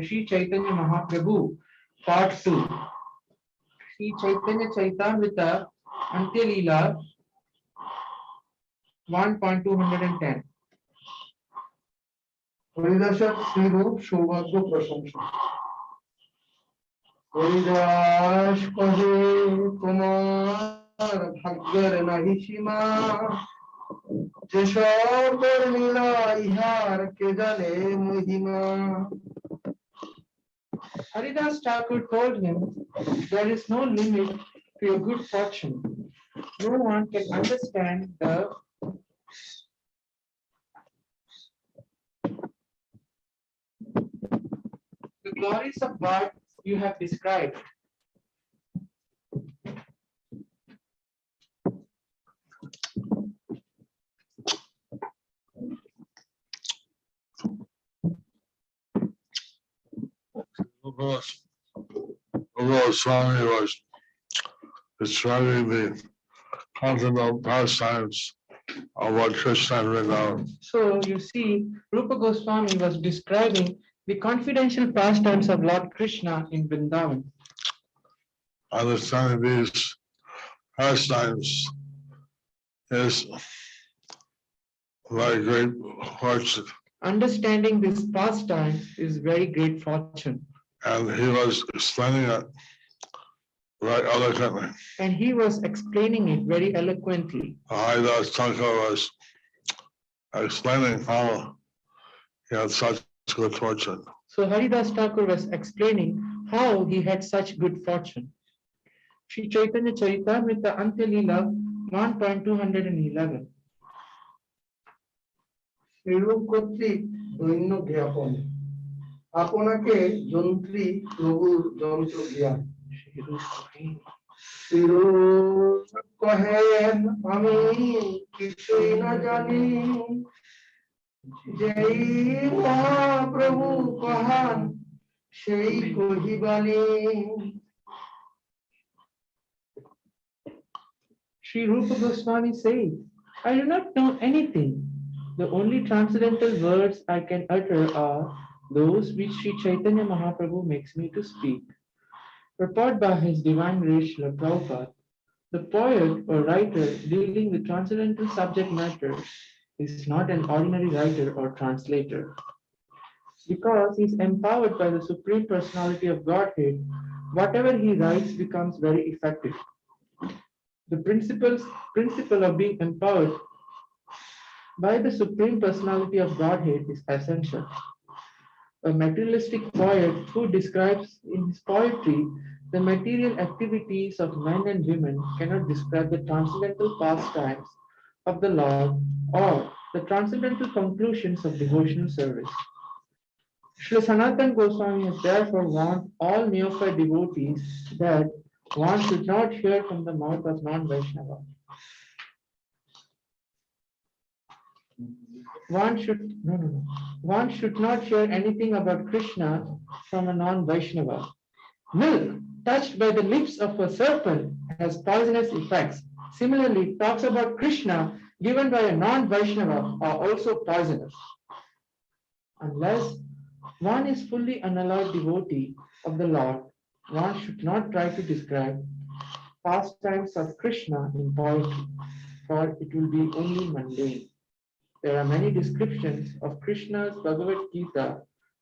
Sri Chaitanya Mahaprabhu, Part 2. Sri Chaitanya Chaitamrita Antya Leela 1.210. হরিদাসের Shrirup সৌভাগ্য প্রশংসা। হরিদাস কহে তোমার ভাগ্যের নাহি সীমা, যে সকল লীলা ইহার কে জানে মহিমা। Haridas Thakur told him, there is no limit to your good fortune. No one can understand the glories of God you have described. Gosvāmī was describing the continental pastimes of Lord Krishna in Vrindavan. So you see, Rūpa Gosvāmī was describing the confidential pastimes of Lord Krishna in Vrindavan. Understanding these pastimes is very great fortune. Understanding this pastime is very great fortune. And he was explaining it very eloquently. And he was explaining it very eloquently. Haridas Thakur was explaining how he had such good fortune. So Haridas Thakur was explaining how he had such good fortune. Sri Chaitanya Charitamrita Antya Leela 1.211. Shrirup কর্তৃক দৈন্য জ্ঞাপন, আপনাকে যন্ত্রী প্রভুর যন্ত্র জ্ঞান। শ্রীরূপ কহেন আমি কিছুই না জানি, যেই মহাপ্রভু কহান সেই কহিবানি। Sri Rūpa Gosvāmī says, I do not know anything. The only transcendental words I can utter are those which Sri Chaitanya Mahaprabhu makes me to speak. Purport by His Divine Grace Srila Prabhupada, the poet or writer dealing with transcendental subject matter is not an ordinary writer or translator. Because he is empowered by the Supreme Personality of Godhead, whatever he writes becomes very effective. The principle of being empowered by the Supreme Personality of Godhead is essential. A materialistic poet who describes in his poetry the material activities of men and women cannot describe the transcendental pastimes of the Lord or the transcendental conclusions of devotional service. Srila Sanatana Goswami has therefore warned all neophyte devotees that one should not hear from the mouth of non-Vaishnava. One should not hear anything about Krishna from a non-Vaishnava. Milk touched by the lips of a serpent has poisonous effects. Similarly, talks about Krishna given by a non-Vaishnava are also poisonous. Unless one is fully unalloyed devotee of the Lord, one should not try to describe pastimes of Krishna in poetry, for it will be only mundane. There are many descriptions of Krishna's Bhagavad Gita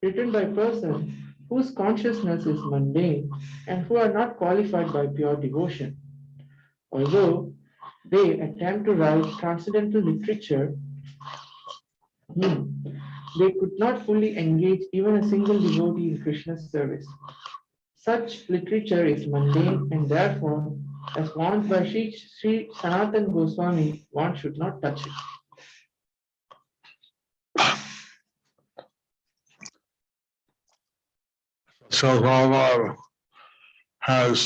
written by persons whose consciousness is mundane and who are not qualified by pure devotion. Although they attempt to write transcendental literature, they could not fully engage even a single devotee in Krishna's service. Such literature is mundane and therefore, as warned by Sri Sanatana Goswami, one should not touch it. Sathyabhama has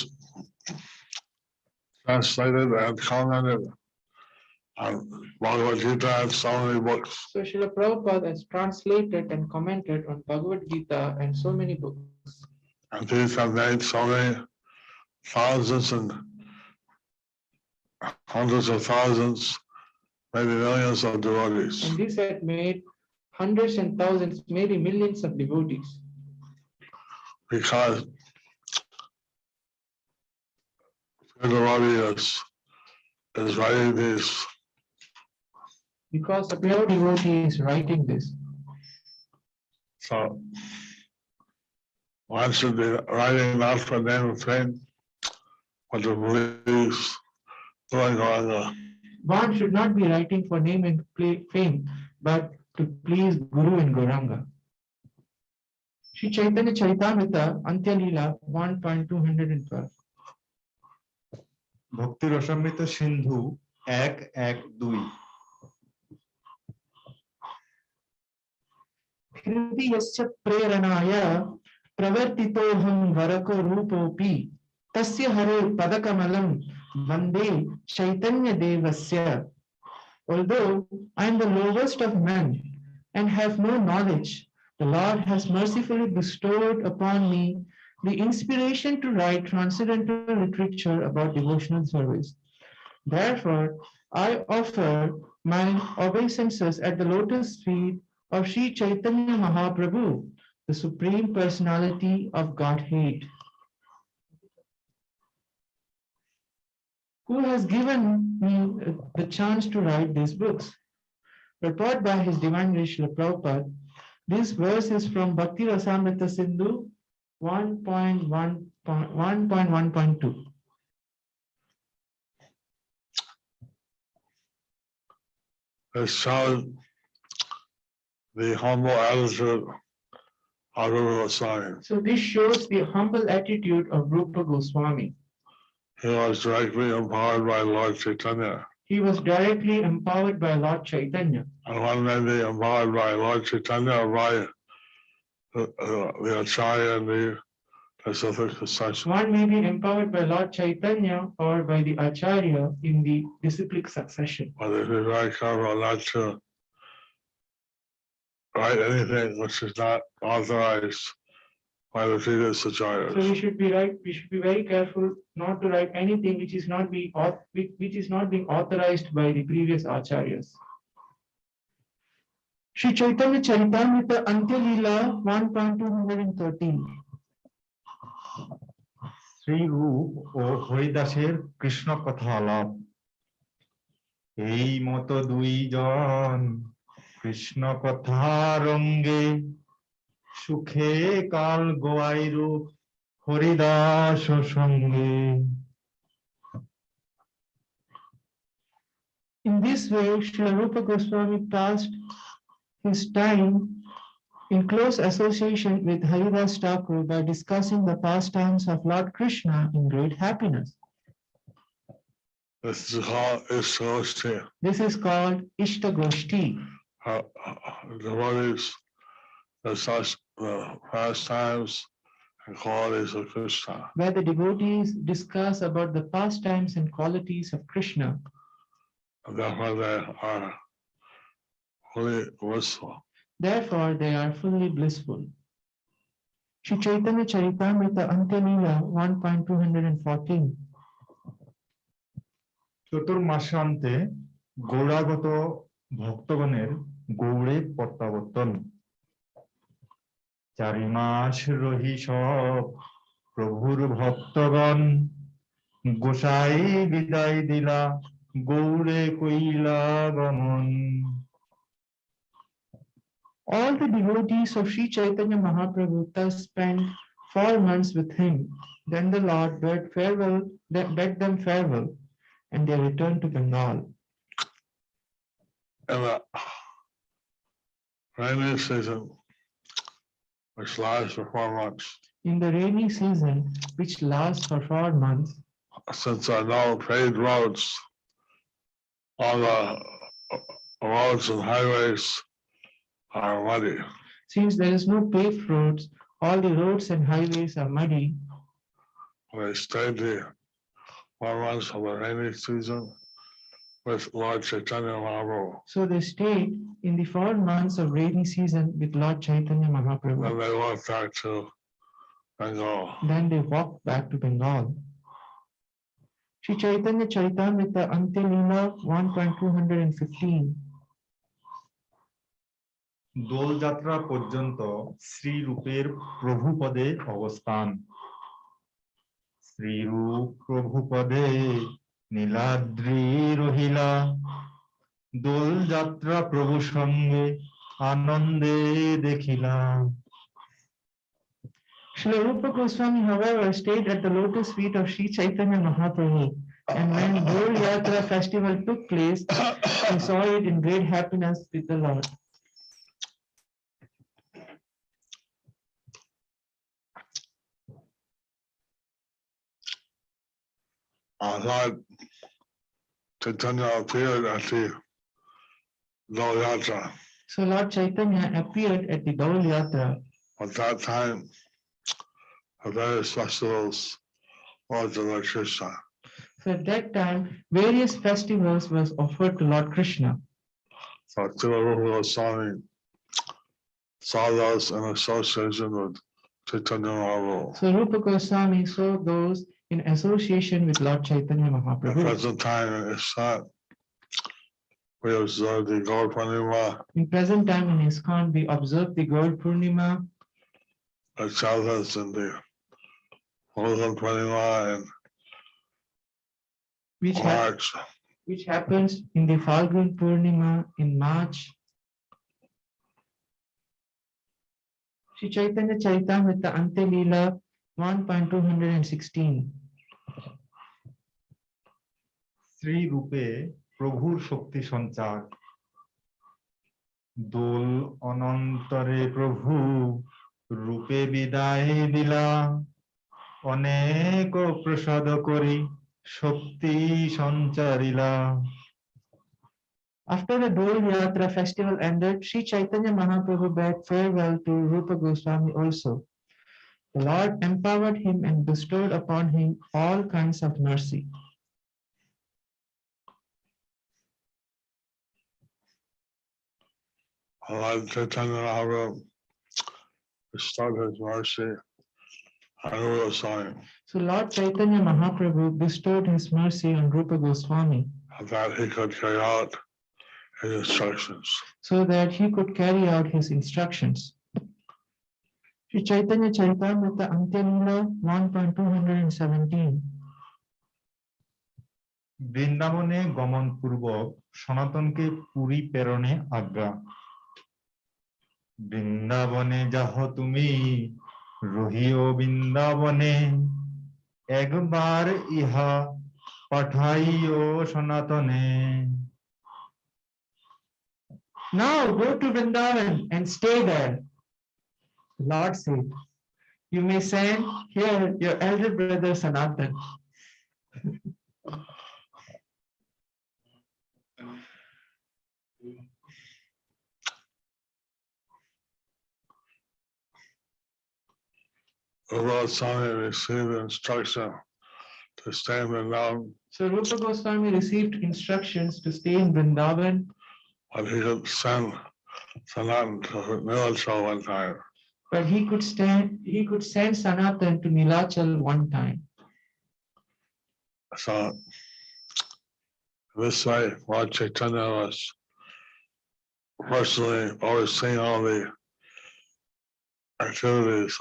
translated and commented on Bhagavad Gita and so many books. So Srila Prabhupada has translated and commented on Bhagavad Gita and so many books. And these have made so many thousands and hundreds of thousands, maybe millions of devotees. And this had made hundreds and thousands, maybe millions of devotees. because Vidagdha is writing these. Because a pure devotee is writing this. So one should be writing not for name of fame, but to please Gauranga. One should not be writing for name and fame, but to please Guru and Gauranga. Sri Chaitanya Charitamrita, Antya Leela 1.212. ভক্তি রসামৃত সিন্ধু 1:1-2 हृदि यस्य प्रेरणाया प्रवर्तितोऽहं वरको रूपोऽपि तस्य हरे पदकमलं वन्दे चैतन्यदेवस्य. Although I am the lowest of men and have no knowledge, the Lord has mercifully bestowed upon me the inspiration to write transcendental literature about devotional service. Therefore, I offer my obeisances at the lotus feet of Sri Chaitanya Mahaprabhu, the Supreme Personality of Godhead, who has given me the chance to write these books. Purport by His Divine Grace Srila Prabhupada. This verse is from Bhakti Rasamrita Sindhu 1.1.2. It shows the humble attitude of Rūpa Gosvāmī. So this shows the humble attitude of Rūpa Gosvāmī. He was directly empowered by Lord Caitanya. He was directly empowered by Lord Chaitanya. And one may be empowered by Lord Caitanya or by the Acharya and the specific succession. One may be empowered by Lord Chaitanya or by the Acharya in the disciplic succession. But if you're very careful not to write anything which is not authorized by the previous acharyas. So we should be very careful not to write anything which is not being authorized by the previous acharyas. Sri Chaitanya Charitamrita Antya Leela 1.213. Shrirup ও হরিদাসের কৃষ্ণ কথা আলাপ এই মতো দুইজন কৃষ্ণ কথা রঙ্গে সুখে কাল গোয়াইরু হরিদাস সঙ্গে. In this way, Srila Rūpa Gosvāmī passed his time in close association with Haridas Thakur by discussing the pastimes of Lord Krishna in great happiness. This is called Ishtagoshti. This is called Ishtagoshti. Devotees discuss the pastimes and qualities of Krishna. Where the devotees discuss about the pastimes and qualities of Krishna. And therefore they are fully blissful. Therefore, they are fully blissful. Sri Chaitanya Charitamrita Antya Leela 1.214. চতুর্মাসান্তে গৌড়াগত ভক্তগণের গৌড়ে প্রত্যাবর্তন 4 মাস রহি সব প্রভুর ভক্তগণ গোসাই বিদায় দিলা গৌড়ে কইলা গমন. All the devotees of Sri Chaitanya Mahaprabhu thus spent 4 months with him. Then the Lord bade them farewell, and they returned to Bengal. In the rainy season, which lasts for 4 months, In the rainy season, which lasts for 4 months, since there are no paved roads, all the roads and highways are muddy. since there is no paved roads, all the roads and highways are muddy. They stayed the 4 months of the rainy season with Lord Caitanya Mahaprabhu. So they stayed in the 4 months of rainy season with Lord Chaitanya Then Mahaprabhu. they walked back to Bengal. Then they walked back to Bengal. Sri Chaitanya Charitamrita Antya Leela 1.215. Dol Jatra পর্যন্ত শ্রীরূপের প্রভুপদে অবস্থান। শ্রীরূপ প্রভুপদে নীলাদ্রি রহিলা, দোলযাত্রা প্রভু সঙ্গে আনন্দে দেখিলা। Srila Rupa Goswami, however, stayed at the lotus feet of Sri Chaitanya Mahaprabhu, and when Dol Yatra festival took place, he saw it in great happiness with the Lord. Lord Chaitanya appeared at the Dol Yatra. So Lord Chaitanya appeared at the Dol Yatra. At that time, the various festivals was to Lord Krishna. So at that time, various festivals was offered to Lord Krishna. So Rupa Goswami saw those in association with Chaitanya Mahaprabhu. So Rupa Goswami saw those in association with Lord Chaitanya At Mahaprabhu. present time, it's not. We observe the Gaur Purnima, In present time in ISKCON, we observe the Gaur Purnima, which happens in the Phalgun Purnima in which, March. which happens in the Falgun Purnima in March. Sri Chaitanya Charitamrita Ante Leela 1.216. শ্রীরূপে প্রভুর শক্তি সঞ্চার। দোল অনন্তরে প্রভু রূপে বিদায় দিলা, অনেক প্রসাদ করি শক্তি সঞ্চারিলা। After the Dol Yatra festival ended, Sri Chaitanya Mahaprabhu bade farewell to Rupa Goswami also. The Lord empowered him and bestowed upon him all kinds of mercy. Lord Chaitanya Mahaprabhu bestowed his mercy on Rupa Goswami, So Lord Chaitanya Mahaprabhu bestowed his mercy on Rupa Goswami that he could carry out his instructions. so that he could carry out his instructions. Sri Chaitanya Charitamrita Ante Leela 1.217. বৃন্দাবনে গমন পূর্বক সনাতনকে পুরী প্রেরণে আজ্ঞা। বৃন্দাবনে যাহ তুমি রহিও বৃন্দাবনে, একবার ইহা পাঠাইও সনাতনে। Now go to Vrindavan and stay there. The Lord said, you may send here your elder brother Sanatan. Rupa Goswami received instruction to stay in Vrindavan, So Rupa Goswami received instructions to stay in Vrindavan, but he could send Sanatan to Nilachal one time. but he could send Sanatan to Nilachal one time. So this way, Lord Chaitanya was personally overseeing all the activities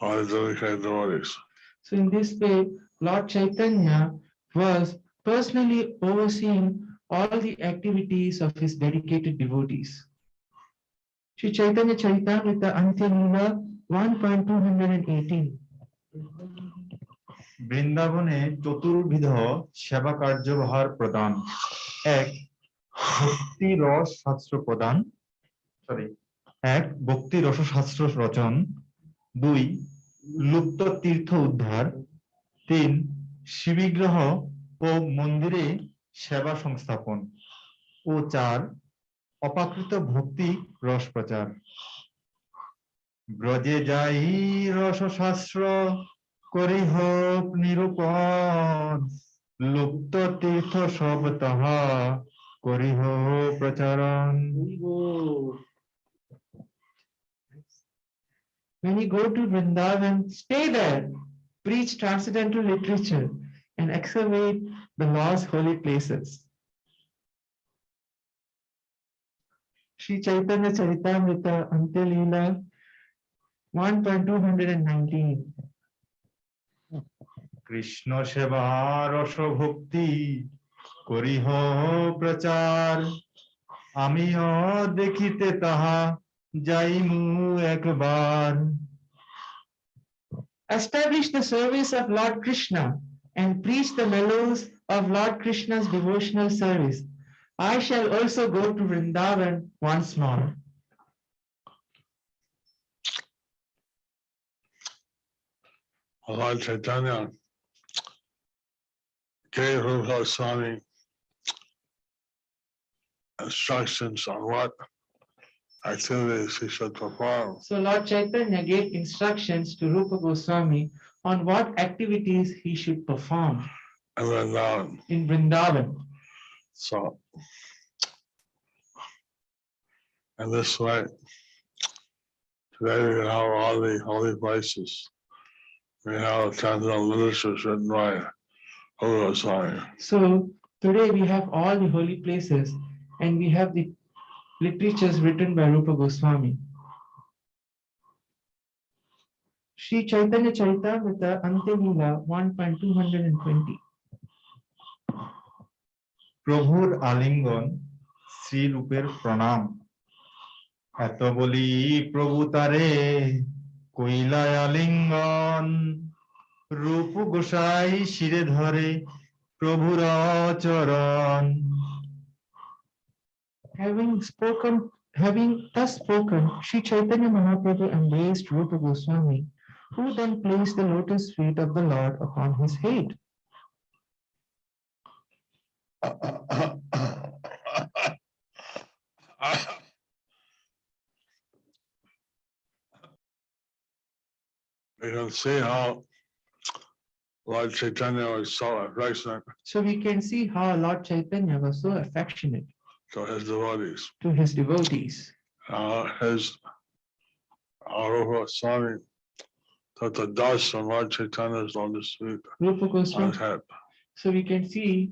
of the dedicated devotees. So in this way, Lord Chaitanya was personally overseeing all the activities of his dedicated devotees. Sri Chaitanya Charitamrita Ante Leela 1.218. বৃন্দাবনে চতুর্বিধ সেবা কার্যভার প্রদান। এক, ভক্তি রস শাস্ত্র প্রদান, এক ভক্তি রস শাস্ত্র রচন, দুই লুপ্ত তীর্থ উদ্ধার, তিন শিবিগ্রহ ও মন্দিরে সেবা সংস্থাপন ও চার অপাকৃত ভক্তি রস প্রচার। ব্রজে যাই রস শাস্ত্র করি হোক নিরূপণ, লুপ্ত তীর্থ সব তাহা করি হোক প্রচারণ। When you go to Vrindavan, stay there, preach transcendental literature, and excavate the Lord's holy places. Sri Chaitanya Charitamrita Ante Leela 1.219. Krishna সেবা রস ভক্তি করিহ প্রচার আমিও দেখিতে তাহা যাইমু একবার Establish the service of Lord Krishna and preach the mellows of Lord Krishna's devotional service. I shall also go to Vrindavan once more. Lord Chaitanya gave Rūpa Gosvāmī instructions on what activities he should perform. So Lord Chaitanya gave instructions to Rūpa Gosvāmī on what activities he should perform in Vrindavan. So, in this way, today we have all the holy places. We have transcendental literatures written by Rūpa Gosvāmī. So today we have all the holy places and we have the literatures written by Rūpa Gosvāmī. Sri Chaitanya Charitamrita Ante Leela 1.220. প্রভুর আলিঙ্গন শ্রী রূপের প্রণাম এত বলি প্রভু তারে কইলায় আলিঙ্গন রূপ গোসাই শিরে ধরে প্রভুর চরণ Having thus spoken, Sri Chaitanya Mahaprabhu embraced Rūpa Gosvāmī, who then placed the lotus feet of the Lord upon his head. You can see how Lord Chaitanya was so affectionate So we can see how Lord Chaitanya was so affectionate to his devotees. Rūpa Gosvāmī took the dust from Lord Chaitanya's lotus feet Rūpa on his Gosvāmī. head. So we can see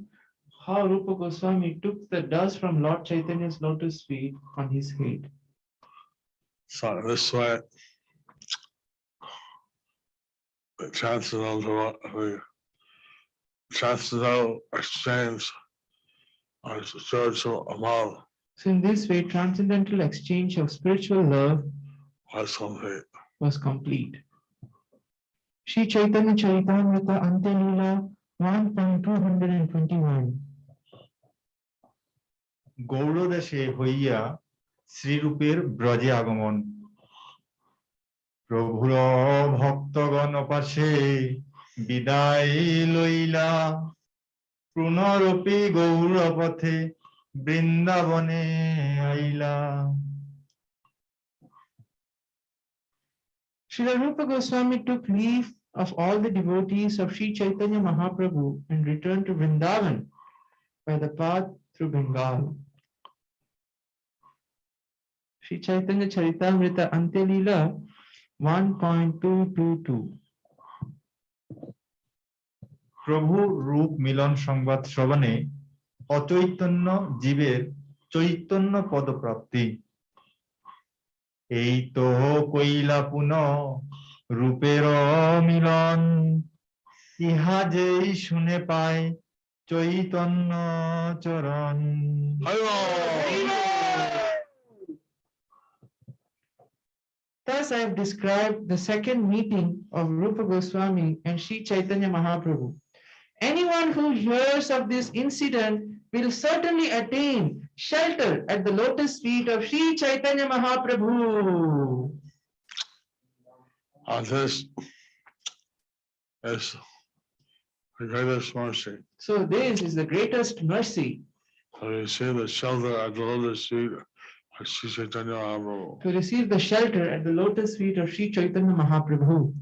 how Rūpa Gosvāmī took the dust from Lord Chaitanya's lotus feet on his head. So this way, the transcendental exchange of spiritual love So in this way, transcendental exchange of spiritual love was complete. Sri Chaitanya Charitamrita Ante Leela 1.221. গৌড়দেশে হইয়া শ্রীরূপের ব্রজে আগমন প্রভুর ভক্তগণ পাশে বিদায় লইলা পুনরপি গৌর পথে বৃন্দাবনে আইলা Srila Rūpa Gosvāmī took leave of all the devotees of Sri Chaitanya Mahaprabhu and returned to Vrindavan by the path through Bengal. Sri Chaitanya Charitamrita Ante Leela 1.222. প্রভু রূপ মিলন সংবাদ শ্রবণে অচৈতন্য জীবের চৈতন্য পদপ্রাপ্তি এই তো কইলা পুন রূপের মিলন ইহা যেই শুনে পায় চৈতন্য চরণ Thus I have described the second meeting of Rūpa Gosvāmī and Sri Chaitanya Mahaprabhu. Anyone who hears of this incident will certainly attain shelter at the lotus feet of Sri Chaitanya Mahaprabhu. This is the greatest mercy. So this is the greatest mercy. To receive the shelter at the lotus feet of Sri Chaitanya Mahaprabhu. To receive the shelter at the lotus feet of Sri Chaitanya Mahaprabhu.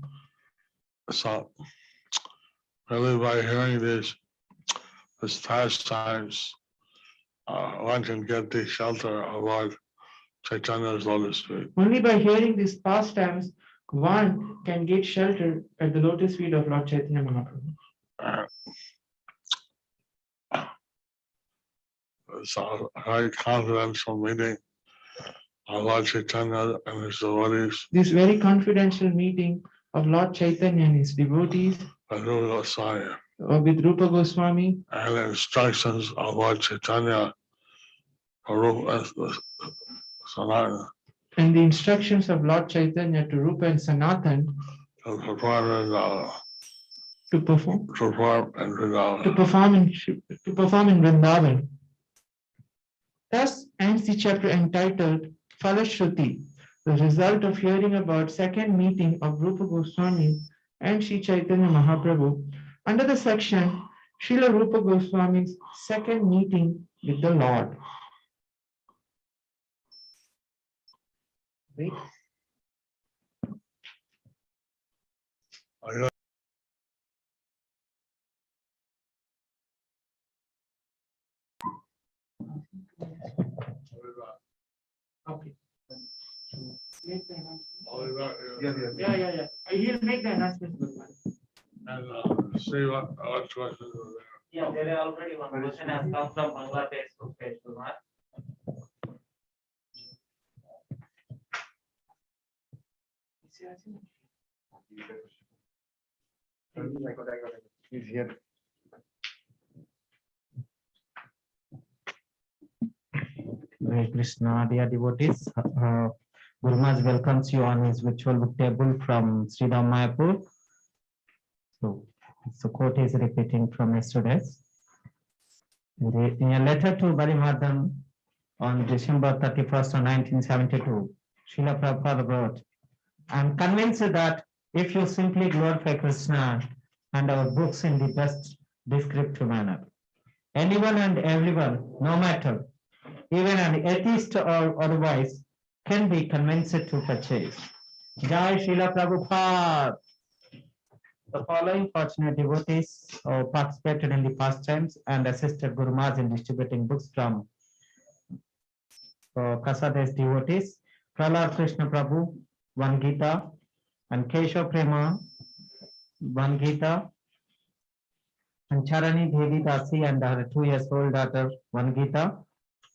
So, really by hearing these pastimes, one can get the shelter of Lord Chaitanya's lotus feet. Only by hearing these pastimes, one can get shelter at the lotus feet of Lord Chaitanya Mahaprabhu. It's a very confidential meeting of Lord Chaitanya and his devotees, This very confidential meeting of Lord Chaitanya and his devotees with Rūpa Gosvāmī, with Rūpa Gosvāmī, and the instructions of Lord Chaitanya for Rūpa Sanatana and the instructions of Lord Chaitanya to Rūpa and Sanatan to perform Vidagdha, to perform to perform in Vrindavan. Thus ends the chapter entitled Falashruti, the result of hearing about second meeting of Rūpa Gosvāmī and Sri Chaitanya Mahaprabhu under the section Srila Rūpa Gosvāmī's second meeting with the Lord. Wait. Okay. Make the announcement. Yeah. He'll make the announcement. and see what questions are there. Yeah, there are already one question has come from Bangladesh to Page Kumar. He's here. Hare Krishna, dear devotees. Guru Maharaj welcomes you on his virtual book table from Sridham Mayapur. So quote is repeating from yesterday's. In a letter to Barimadam on December 31st, 1972, Srila Prabhupada wrote, I am convinced that if you simply glorify Krishna and our books in the best descriptive manner, anyone and everyone, no matter, even an atheist or otherwise, can be convinced to purchase. Jai Srila Prabhupada. The following fortunate devotees participated in the pastimes and assisted Guru Maharaj in distributing books from Kasades devotees: Prahlad Krishna Prabhu, 1 Gita, and Keshav Prema, 1 Gita, and Charani Devi Dasi and her 2-year-old daughter, 1 Gita,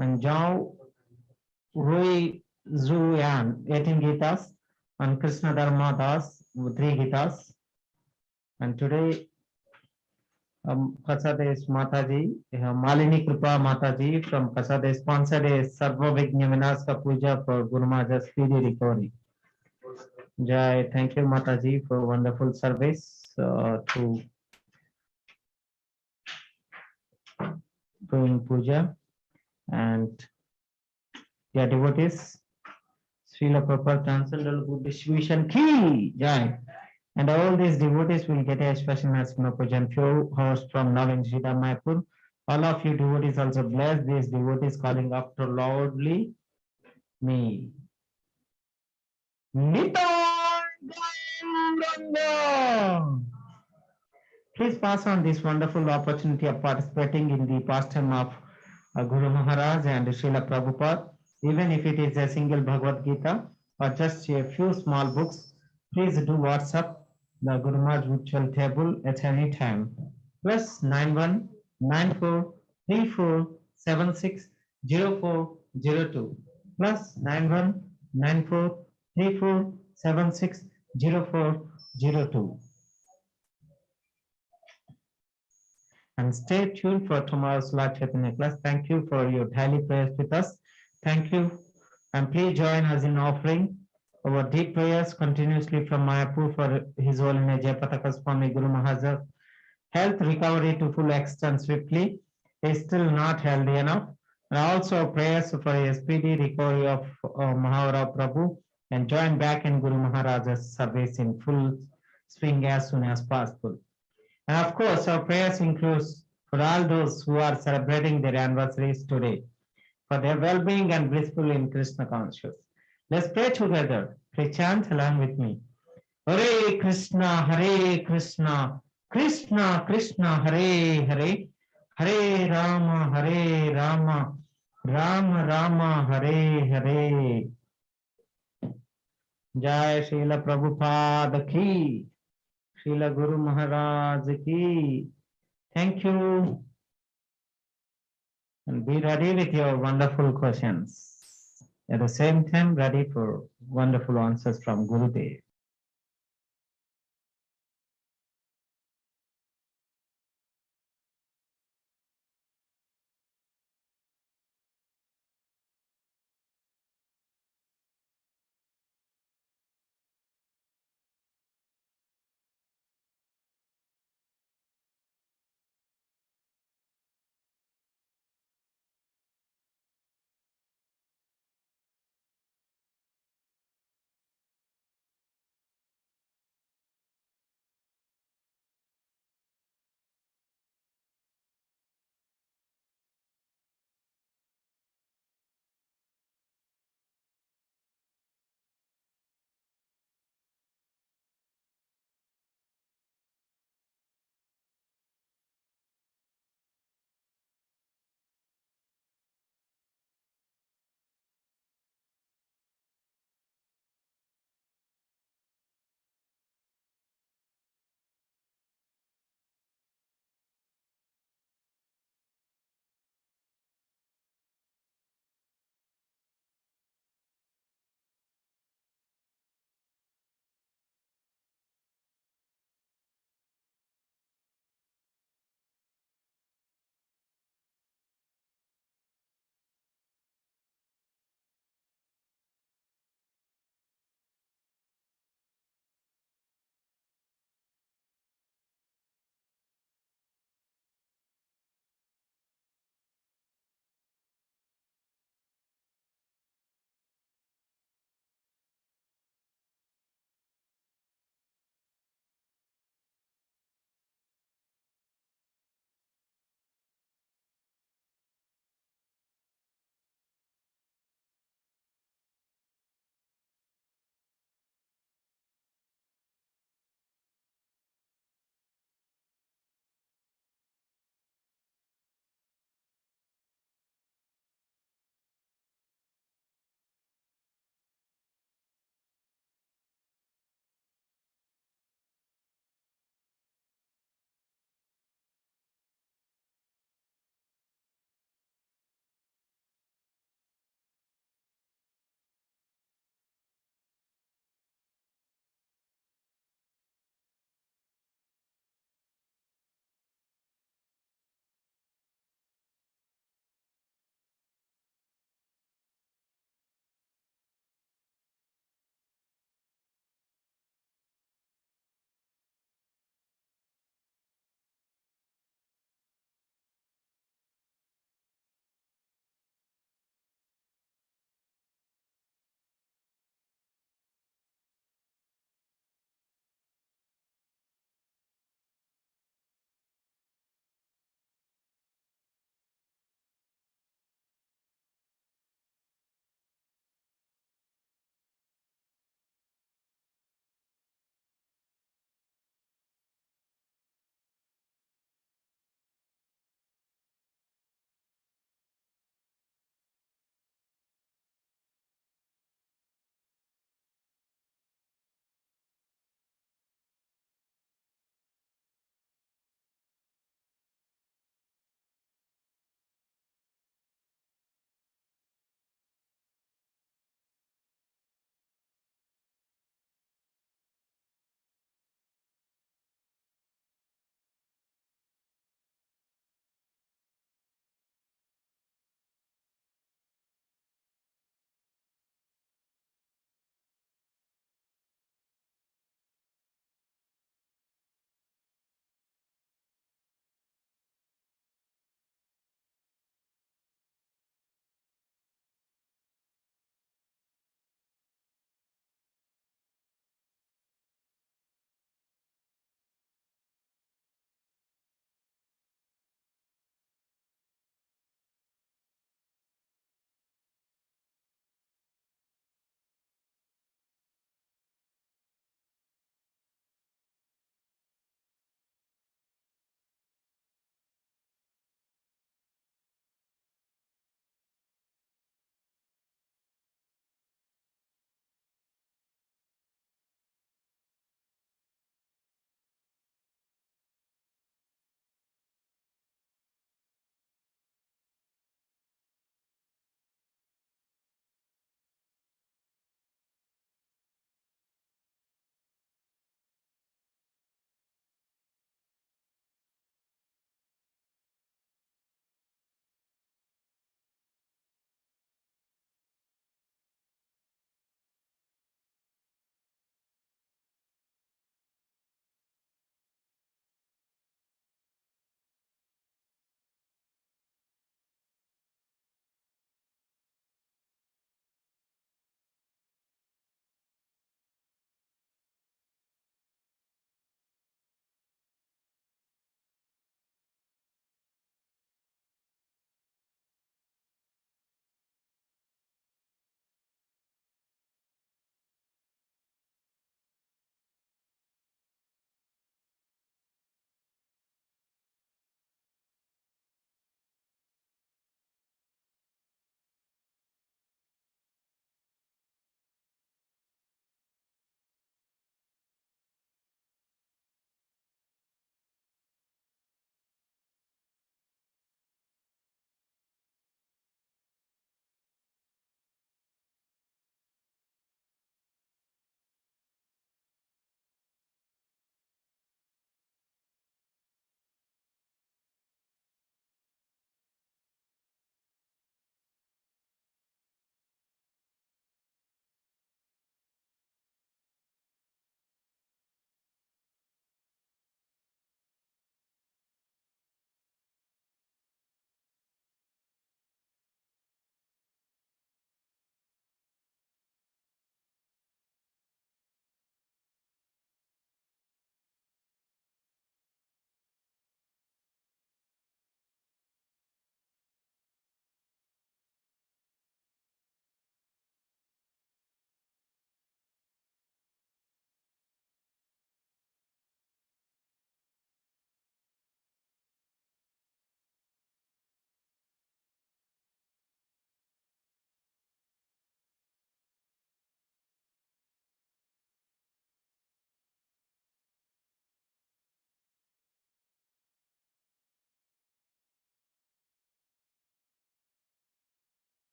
and Zhao Rui Zuyan, 18 Gitas, and Krishna Dharma Das, 3 Gitas. And today, Kasades Mataji, Malini Kripa Mataji from Kasades sponsored a Sarva Vigna Vinasa Puja for Guru Maharaj's speedy recovery. Jai, thank you Mataji for wonderful service to doing puja. And dear devotees, Srila Prabhupada Transcendental Good Distribution Key, Jai. And all these devotees will get a special National Puja in few hours from now in Sridham Mayapur. All of you devotees also bless these devotees calling after loudly me. Please pass on this wonderful opportunity of participating in the pastime of Guru Maharaj and Srila Prabhupada, even if it is a single Bhagavad Gita or just a few small books. Please do WhatsApp the Guru Maharaj virtual table at any time. +91 94 34 76 0402 +91 94 34 76 0402. And stay tuned for tomorrow's Lord Chaitanya class. Thank you for your daily prayers with us. Thank you. And please join us in offering our deep prayers continuously from Mayapur for His Holiness Jayapataka Swami Guru Maharaj. Health recovery to full extent swiftly is still not healthy enough. And also prayers for a speedy recovery of Mahavara Prabhu and join back in Guru Maharaj's service in full swing as soon as possible. And of course, our prayers includes for all those who are celebrating their anniversaries today, for their well-being and blissful in Krishna consciousness. Let's pray together. Please chant along with me. Hare Krishna, Krishna Krishna, Hare Hare, Hare Rama, Rama Rama, Hare Hare. Jai Srila Prabhupada ki, Srila Guru Maharaj ki. Thank you. And be ready with your wonderful questions. at the same time ready for wonderful answers from Gurudev.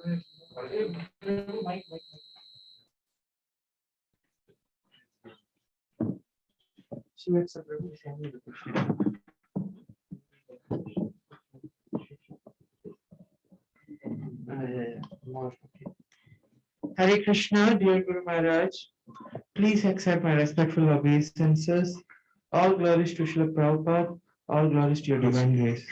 Hare Krishna, dear Guru Maharaj, please accept my respectful obeisances. All glories to Srila Prabhupada, all glories to your divine grace.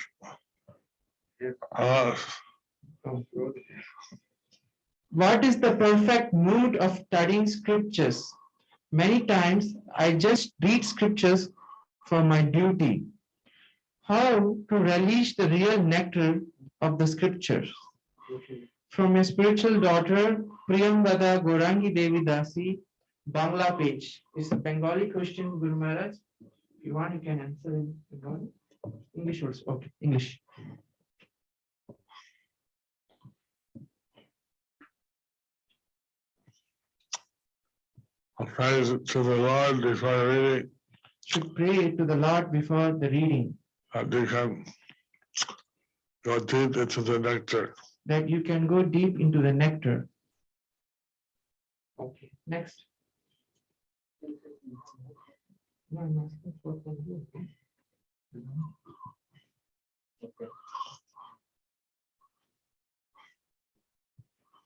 What is the perfect mood of studying scriptures? Many times I just read scriptures for my duty. How to relish the real nectar of the scriptures? From a spiritual daughter, Priyamvada Gorangi Devi Dasi, Bangla page. It's a Bengali question, Guru Maharaj. If you want, you can answer in Bengali. English also. Okay, English. Praise to the Lord before reading. Should pray to the Lord before the reading. That you can go deep into the nectar. That you can go deep into the nectar. Okay, next. No, I'm asking for you.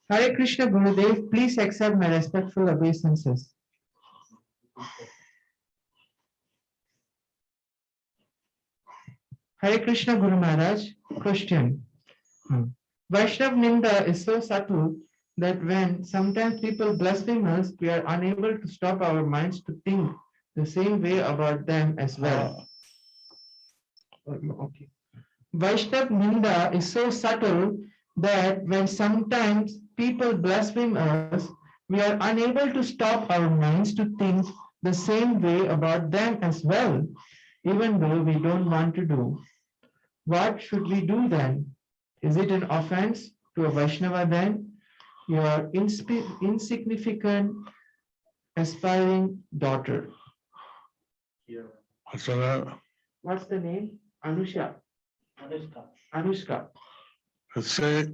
Hare Krishna Gurudev, please accept my respectful obeisances. Hare Krishna Guru Maharaj, question. Vaishnav Ninda is so subtle that when sometimes people blaspheme us, we are unable to stop our minds to think the same way about them as well. Okay. Vaishnav Ninda is so subtle that when sometimes people blaspheme us, we are unable to stop our minds to think the same way about them as well, even though we don't want to do. What should we do then? Is it an offense to a Vaishnava then? Your insignificant, aspiring daughter. What's the name? What's the name? Anusha. Anushka. Let's see.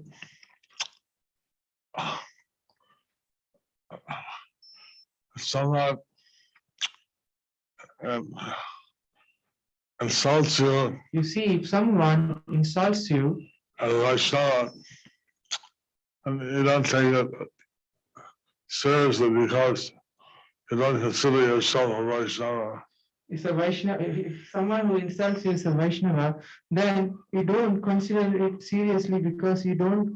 Someone insults you. You see, if someone insults you, as a Vaishnava, and you don't take it seriously because you don't consider yourself a Vaishnava. If someone who insults you is a Vaishnava, then you don't consider it seriously because you don't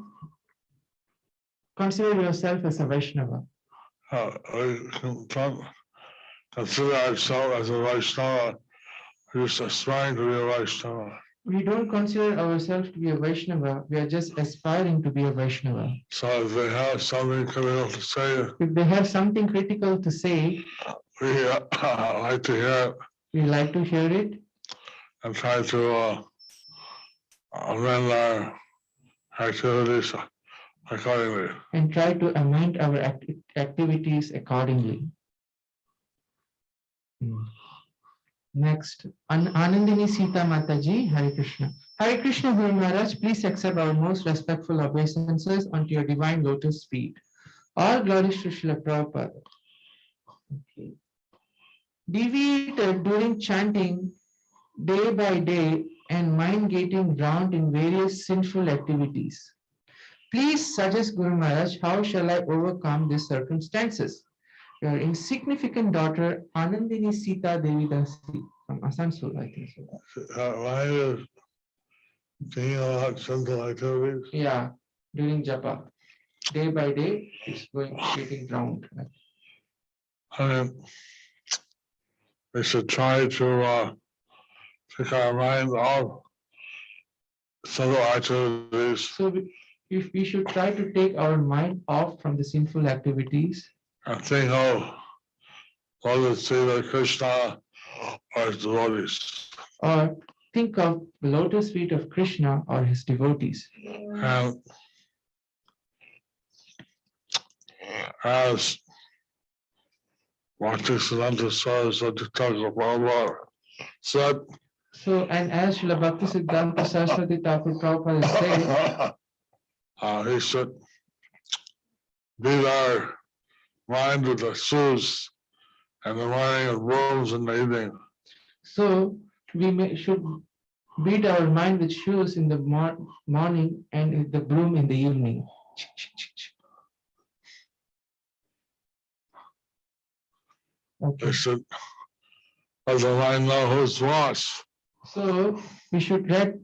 consider yourself as a Vaishnava. We don't consider ourselves as a Vaishnava, we're just aspiring to be a Vaishnava. We don't consider ourselves to be a Vaishnava, we are just aspiring to be a Vaishnava. So if they have something critical to say, if they have something critical to say, we like to hear it. We like to hear it. And try to amend our activities accordingly. And try to amend our activities accordingly. Next, Anandini Sita Mataji, Hare Krishna. Hare Krishna Guru Maharaj, please accept our most respectful obeisances unto your divine lotus feet. All glories to Srila Prabhupada. Okay. Deviated during chanting day by day and mind getting drowned in various sinful activities. Please suggest Guru Maharaj, how shall I overcome these circumstances? Your insignificant daughter Anandini Sita Devi Dasi from Asansol, I think so. Why is thinking about sinful activities? Yeah, during japa. Day by day, it's getting drowned. I mean, we should try to take our minds off sinful activities. So we should try to take our mind off from the sinful activities. And think of Lord Sri Krishna or his devotees. Or think of the lotus feet of Krishna or his devotees. And as Bhaktisiddhanta Saraswati Thakur Prabhupada said, so, and as Srila Bhaktisiddhanta Saraswati Thakur Prabhupada said, he should beat our mind with the shoes in the morning and wolves in the evening. So should beat our mind with shoes in the morning and with the broom in the evening. Okay. They should let the mind know who's boss. So we should let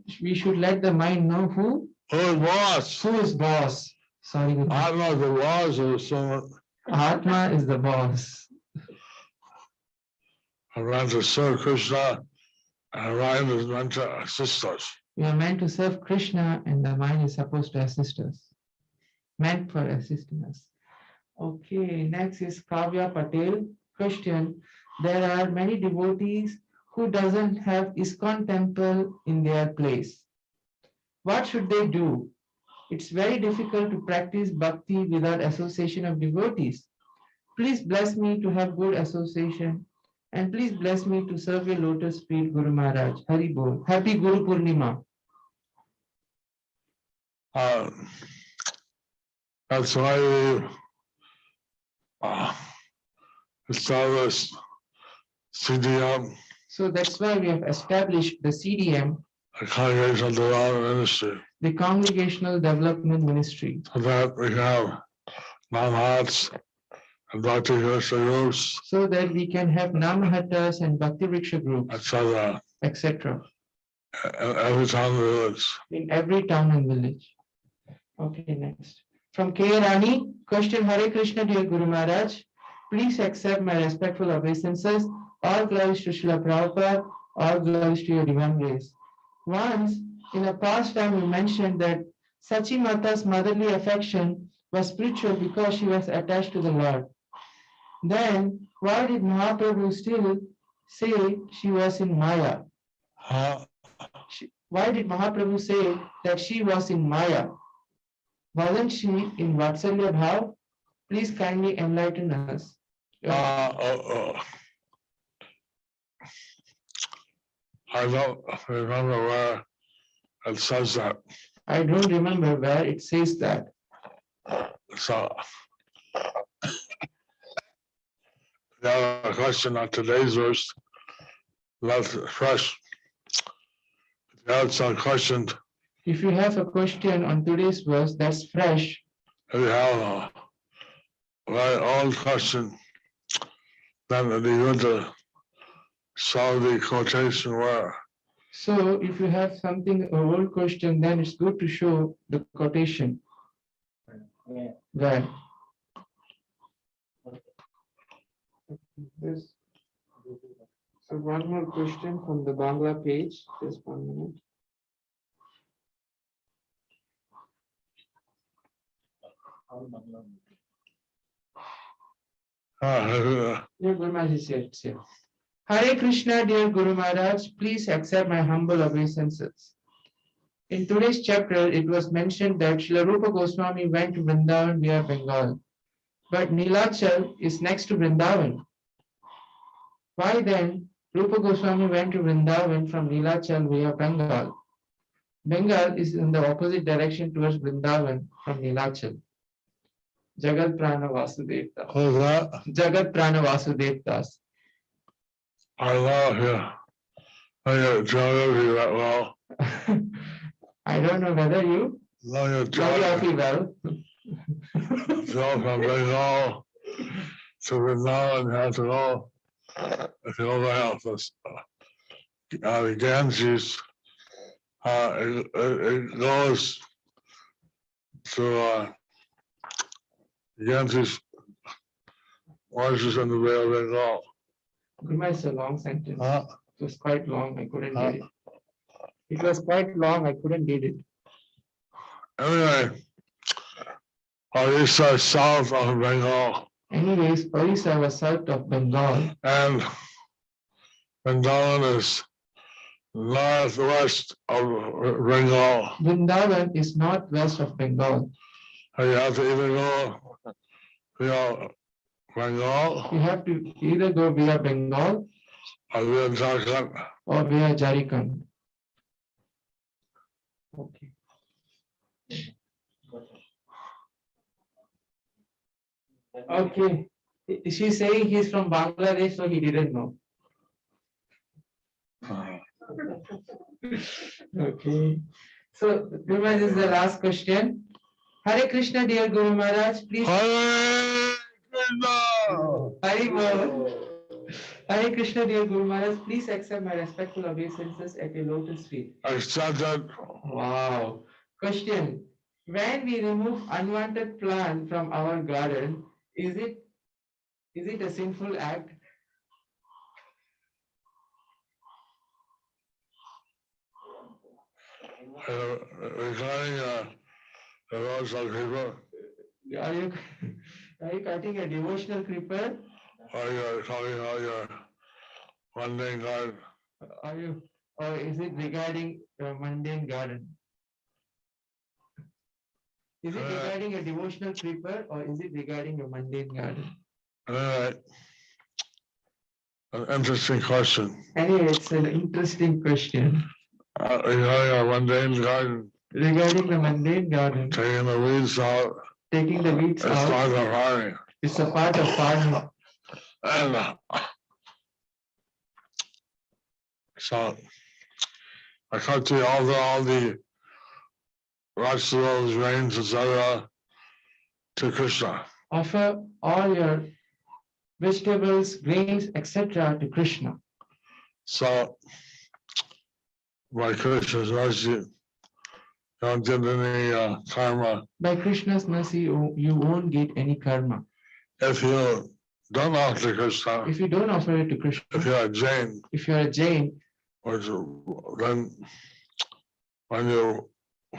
the mind know who Who's boss? who is boss. Sorry, Guru. I'm not the boss of someone. Atma is the boss. I meant to serve Krishna, and the mind is meant to assist us. We are meant to serve Krishna, and the mind is supposed to assist us. Meant for assisting us. Okay, next is Kavya Patel. Question: there are many devotees who doesn't have ISKCON temple in their place. What should they do? It's very difficult to practice bhakti without association of devotees. Please bless me to have good association, and please bless me to serve your lotus feet, Guru Maharaj. Hari Bol. Happy Guru Purnima. That's why we established CDM, So that's why we have established the CDM, the Congregational Development Ministry, the Congregational Development Ministry, so that we have non-hats and Bhakti Krishna groups, so that we can have Namahattas and Bhakti Vriksha groups, etc. etc. Every town and village. in every town and village. Okay, next. From K. Rani, question: Hare Krishna, dear Guru Maharaj, please accept my respectful obeisances. All glories to Srila Prabhupada, all glories to your divine grace. Once, in a past time, you mentioned that Sachi Mata's motherly affection was spiritual because she was attached to the Lord. Then, why did Mahaprabhu still say she was in Maya? Why did Mahaprabhu say that she was in Maya? Wasn't she in Vatsalya Bhav? Please kindly enlighten us. I don't remember where it says that. I don't remember where it says that. So, you have a question on today's verse, that's fresh. If you have some question, If you have a question on today's verse that's fresh, if you have a very old question, then it'd be good to show the quotation where. so if you have something, an old question, then it's good to show the quotation. Where? This. So one more question from the Bangla page, just 1 minute. Dear Guru Maharaj is here. Hare Krishna, dear Guru Maharaj, please accept my humble obeisances. In today's chapter, it was mentioned that Srila Rūpa Gosvāmī went to Vrindavan via Bengal, but Nilachal is next to Vrindavan. Why then Rūpa Gosvāmī went to Vrindavan from Nilachal via Bengal? Bengal is in the opposite direction towards Vrindavan from Nilachal. Jagat Prana Vasudev Das. Who's that? Jagat Prana Vasudev Das. I love you. I know geography that well. I don't know whether you Know your geography geography. well. So from Bengal to Vrindavan, you have to go. If you go out, the Ganges, it goes to Ganges washes in the Bay of Bengal. Gurma is a long sentence. Huh? It was quite long. I couldn't read it. It was quite long. I couldn't read it. Anyway, Orissa is south of Bengal, Anyways, Orissa was south of Bengal, and Vrindavan is northwest of Bengal. Vrindavan is northwest of Bengal. And you have to either go via Bengal You have to either go via Bengal or via Jharkhand. or via Jharkhand. Okay. Okay. She's saying he's from Bangladesh, so he didn't know. Okay. So, Guru Maharaj, this is the last question. Hare Krishna, dear Guru Maharaj, please. Hare Krishna! Hare Bol. Hare Krishna, dear Guru Maharaj, please accept my respectful obeisances at your lotus feet. Accepted. Wow. Question. When we remove unwanted plant from our garden, is it a sinful act? Regarding the roads of people, Are you are you cutting a devotional creeper? or you're talking about your mundane garden. Are you, or is it regarding a mundane garden? Is it regarding a devotional creeper or is it regarding a mundane garden? Anyway, an interesting question. Anyway, it's an interesting question. Regarding our mundane garden, Regarding the mundane garden, taking the weeds out, taking the weeds it's part out, of farming. it's a part of farming. And so I cut the all the vegetables, grains, etc. to Krishna. Offer all your vegetables, grains, etc. to Krishna. So by Krishna's mercy, you don't get any karma. By Krishna's mercy, you won't get any karma. If you don't offer to Krishna, If you don't offer it to Krishna, if you're a Jain, if you're a Jain, then when you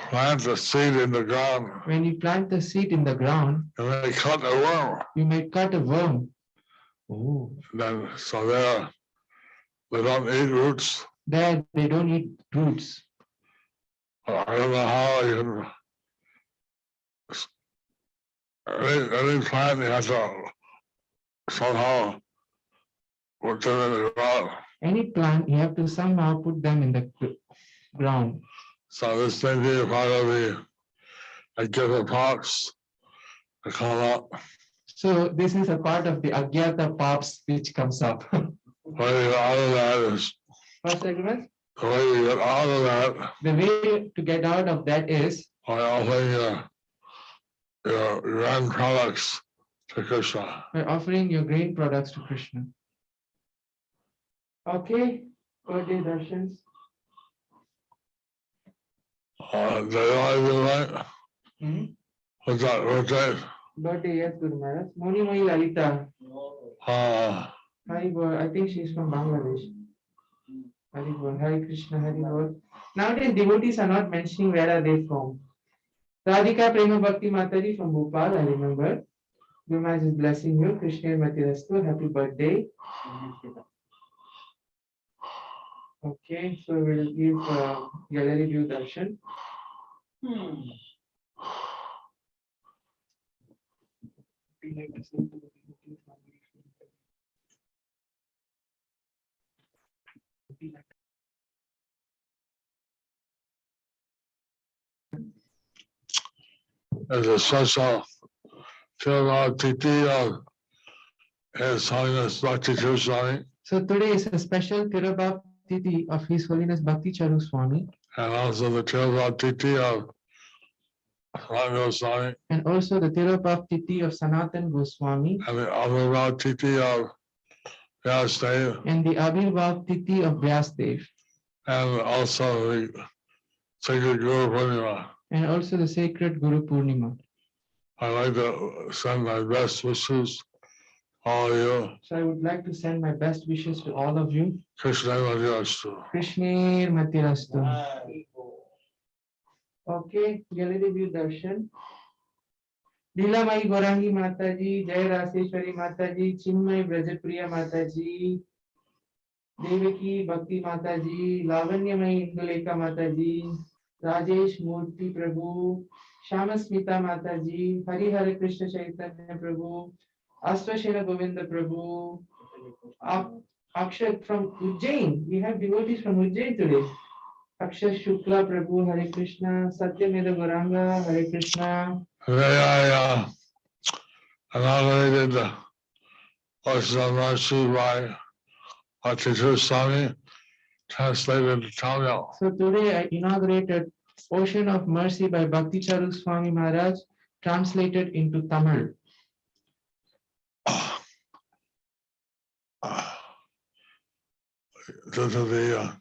plant the seed in the ground, when you plant the seed in the ground, you may cut a worm. you may cut a worm. Oh. Then so there, they don't eat roots. There they don't eat roots. I don't know how you can. Any plant you have to somehow put them in the ground. Any plant, you have to somehow put them in the ground. So this may be a part of the given parts to come up. So this is a part of the Agyata Paps which comes up. The way you get out of that is First argument, the way you get out of that the way to get out of that is by offering your end products to Krishna. by offering your grain products to Krishna. Okay, birthday darshans. They all do right. Hmm? What's that? Birthday, yes, Guru Maharaj. Moni Mai Lalita. Uh, Hari Bol. I think she's from Bangladesh. Hari Bol. Hari Krishna, Hari Bol. Nowadays, devotees are not mentioning where are they from. Radhika Prema Bhakti Mataji from Bhopal, I remember. Guru Maharaj is blessing you. Krishna Matirastu. Happy birthday. Okay, so we'll give gallery view darshan. as a special Titi of His Holiness Bhakti Swami, So today is a special Tirabhav Titi of His Holiness Bhakti Charu Swami, and also the Titi of Sanatana Goswami, and also the Tirabhav Titi of Sanatan Goswami, and the Abhirabhav Titi of Vyasdev, and the Abhirbhav Titi of Vyasdev, and also the Sacred Guru Purnima. and also the sacred Guru Purnima. I'd like to send my best wishes to all of you. So I would like to send my best wishes to all of you. Krishna Madhava. Krishnir Matirastu. Okay, gallery view darshan. Leela Mai Gorangi Mataji, Jai Raseshwari Mataji, Chinmay Brajapriya Mataji, Devaki Bhakti Mataji, Lavanya Mai Induleka Mataji, Rajesh Murthy Prabhu, Shama Smita Mataji, Hari Hare Krishna Chaitanya Prabhu, Aswashena Govinda Prabhu, Akshat from Ujjain. We have devotees from Ujjain today. Akshat Shukla Prabhu, Hare Krishna, Satyameda Goranga, Hare Krishna. Today inaugurated the Ocean of Mercy by Gosvāmī, translated to Tamil. So today I inaugurated Ocean of Mercy by Bhakti Charu Swami Maharaj, translated into Tamil. Due to the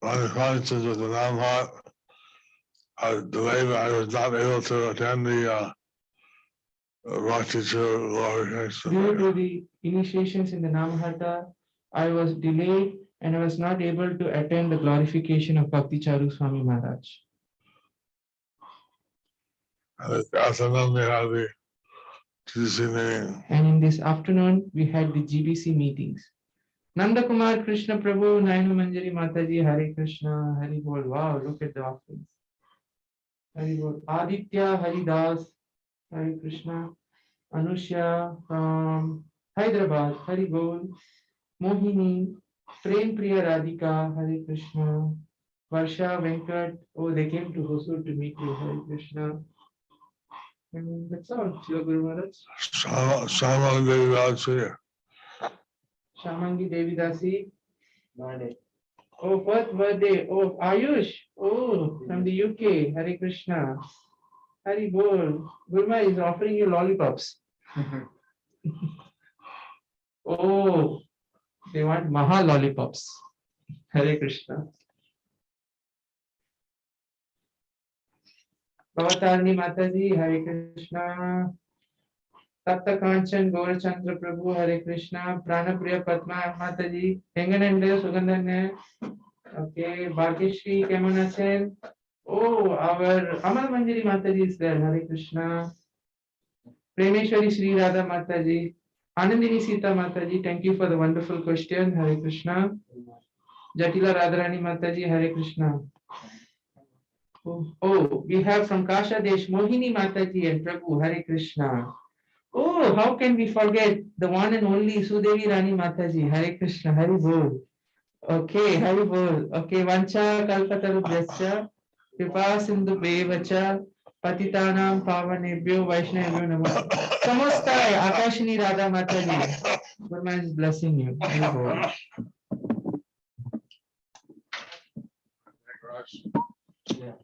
consequences of the non-hot delay, I was not able to attend the Bhakti Charu glorification. Due to the initiations in the Namahata, I was delayed and I was not able to attend the glorification of Bhakti Charu Swami Maharaj. And afternoon we had the GBC meeting. And in this afternoon, we had the GBC meetings. Nanda Kumar Krishna Prabhu, Nainu Manjari Mataji, Hare Krishna, Hari Bol. Wow, look at the offerings. Hari Bol. Aditya Haridas, Hare Krishna. Anushya from Hyderabad, Hari Bol. Mohini, Prem Priya Radhika, Hare Krishna. Varsha Venkat, oh, they came to Hosur to meet you, Hare Krishna. And that's all, Shila Guru Maharaj. Shaman Devi here. Shamangi Devi Dasi. Oh, what birthday? Oh, Ayush. Oh, from the UK. Hare Krishna. Hari Bol. Gurma is offering you lollipops. Oh, they want Maha lollipops. Hare Krishna. Bhavatarni Mataji, Hare Krishna. Tapta Kanchan Gaurachandra Prabhu, Hare Krishna. Pranapriya Padma Mataji. Henganande Sugandhane. Okay, Bhageshri Kemon achen? Oh, our Amal Manjari Mataji is there. Hare Krishna. Premeshwari Sri Radha Mataji. Anandini Sita Mataji, thank you for the wonderful question. Hare Krishna. Jatila Radharani Mataji, Hare Krishna. Oh, we have from Kasha Desh Mohini Mataji and Prabhu, Hare Krishna. Oh, how can we forget the one and only Sudevi Rani Mataji, Hare Krishna, Hari Bol. Okay, Hari Bol. Okay, Vancha Kalpataru Brasya, Kripa Sindhu Bevacha, Patitanam Pavanebhyo Vaishnavyo Namah. Samastai, Akashini Radha Mataji. Gurma is blessing you. Hari Bol. Yeah.